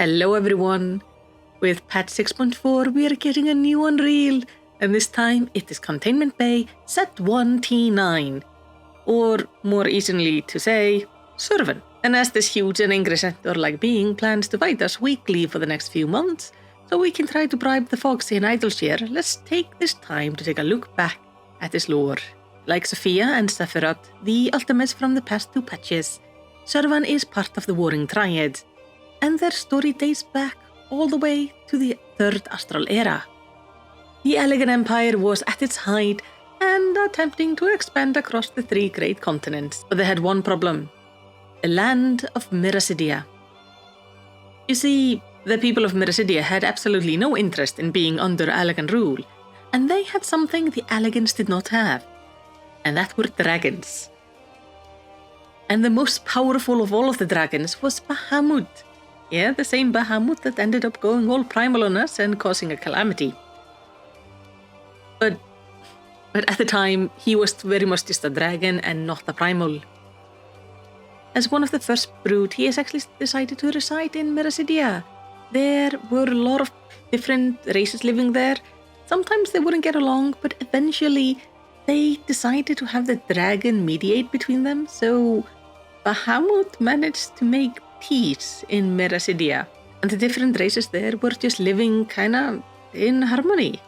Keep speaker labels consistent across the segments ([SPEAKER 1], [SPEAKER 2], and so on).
[SPEAKER 1] Hello everyone! With patch 6.4 we are getting a new Unreal, and this time it is Containment Bay Set 1T9, or more easily to say, Zurvan. And as this huge and angry centaur-like being plans to fight us weekly for the next few months, so we can try to bribe the Foxy and Idleshare, let's take this time to take a look back at his lore. Like Sophia and Sephiroth, the ultimates from the past two patches, Zurvan is part of the Warring Triad, and their story dates back all the way to the Third Astral Era. The Elegant Empire was at its height and attempting to expand across the three great continents, but they had one problem: the land of Malisity. You see, the people of Malisity had absolutely no interest in being under Elegant rule, and they had something the Elegants did not have, and that were dragons. And the most powerful of all of the dragons was Bahamut. Yeah, the same Bahamut that ended up going all primal on us and causing a calamity. But at the time, he was very much just a dragon and not a primal. As one of the first brood, he has actually decided to reside in Malisity. There were a lot of different races living there. Sometimes they wouldn't get along, but eventually they decided to have the dragon mediate between them, so Bahamut managed to make peace in Malisity, and the different races there were just living kinda in harmony.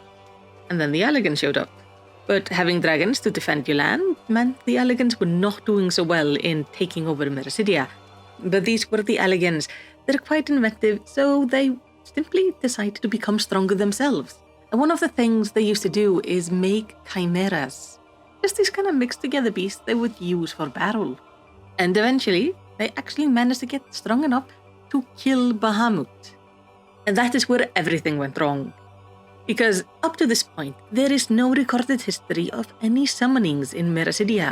[SPEAKER 1] And then the Elegants showed up. But having dragons to defend your land meant the Elegants were not doing so well in taking over Malisity. But these were the Elegants. They're quite inventive, so they simply decided to become stronger themselves. And one of the things they used to do is make chimeras. Just these kind of mixed together beasts they would use for battle. And eventually, they actually managed to get strong enough to kill Bahamut. And that is where everything went wrong. Because up to this point, there is no recorded history of any summonings in Malisity.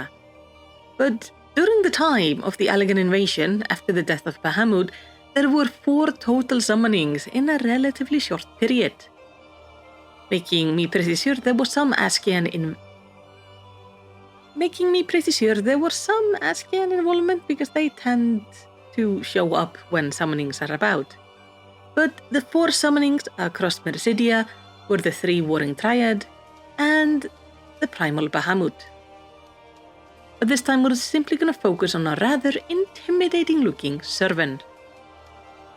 [SPEAKER 1] But during the time of the Elegant invasion, after the death of Bahamut, there were 4 total summonings in a relatively short period. Making me pretty sure there was some Askian involvement because they tend to show up when summonings are about. But the 4 summonings across Malisity were the 3 Warring Triad and the Primal Bahamut. But this time we're simply going to focus on a rather intimidating looking Zurvan.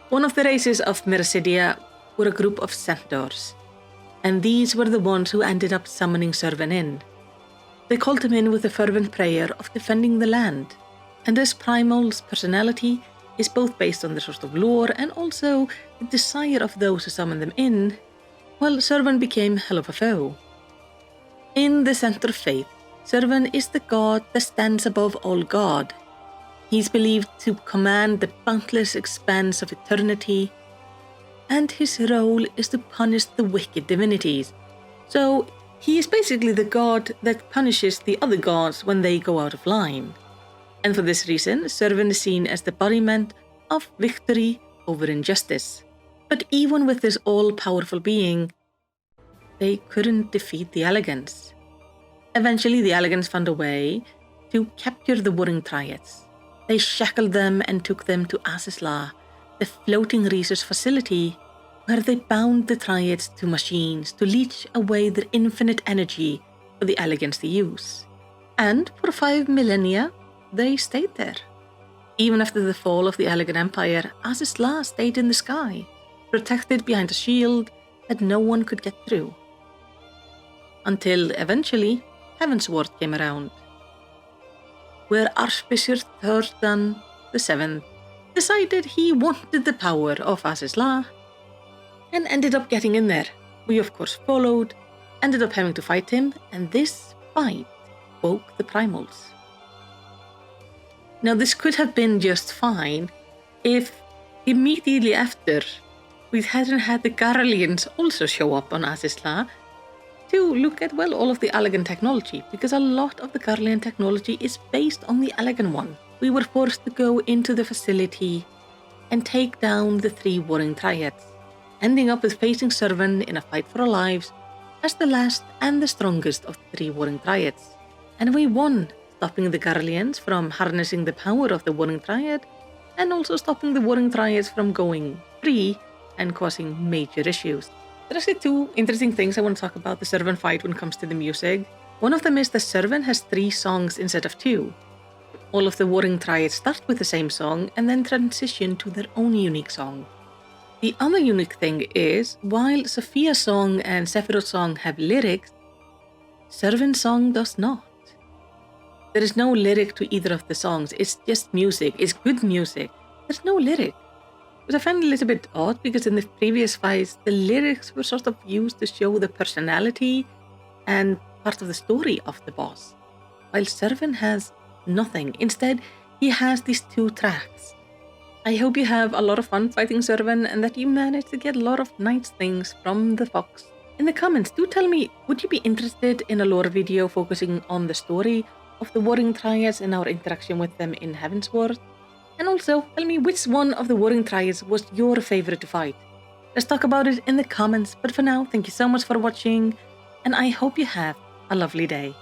[SPEAKER 1] One of the races of Malisity were a group of centaurs, and these were the ones who ended up summoning Zurvan in. They called him in with a fervent prayer of defending the land, and as Primal's personality is both based on the sort of lore and also the desire of those who summon them in, well, Zurvan became hell of a foe. In the center faith, Zurvan is the god that stands above all god. He's believed to command the boundless expanse of eternity, and his role is to punish the wicked divinities. So he is basically the god that punishes the other gods when they go out of line. And for this reason, Zurvan is seen as the embodiment of victory over injustice. But even with this all-powerful being, they couldn't defeat the Elegants. Eventually, the Elegants found a way to capture the Warring Triads. They shackled them and took them to Azizla, the floating research facility, where they bound the Triads to machines to leech away their infinite energy for the Elegants to use. And for 5 millennia, they stayed there. Even after the fall of the Elegant Empire, Azizla stayed in the sky, protected behind a shield that no one could get through. Until eventually, Heavensward came around, where Archbishop Thordan VII decided he wanted the power of Azizla and ended up getting in there. We of course followed, ended up having to fight him, and this fight woke the Primals. Now this could have been just fine if immediately after we hadn't had the Garleans also show up on Azizla to look at, well, all of the Elegant technology, because a lot of the Garlean technology is based on the Elegant one. We were forced to go into the facility and take down the 3 Warring Triads, ending up with facing Zurvan in a fight for our lives as the last and the strongest of the 3 Warring Triads. And we won, stopping the Garleans from harnessing the power of the Warring Triad, and also stopping the Warring Triads from going free and causing major issues. There are actually two interesting things I want to talk about the Zurvan fight when it comes to the music. One of them is that Zurvan has 3 songs instead of 2. All of the warring triads start with the same song and then transition to their own unique song. The other unique thing is, while Sophia's song and Sephiroth's song have lyrics, Zurvan's song does not. There is no lyric to either of the songs, it's just music, it's good music. There's no lyric. Which I find a little bit odd because in the previous fights, the lyrics were sort of used to show the personality and part of the story of the boss. While Zurvan has nothing. Instead, he has these 2 tracks. I hope you have a lot of fun fighting Zurvan and that you manage to get a lot of nice things from the fox. In the comments, do tell me, would you be interested in a lore video focusing on the story of the warring triads and our interaction with them in Heavensward? And also, tell me which one of the warring triads was your favorite to fight. Let's talk about it in the comments, but for now, thank you so much for watching, and I hope you have a lovely day.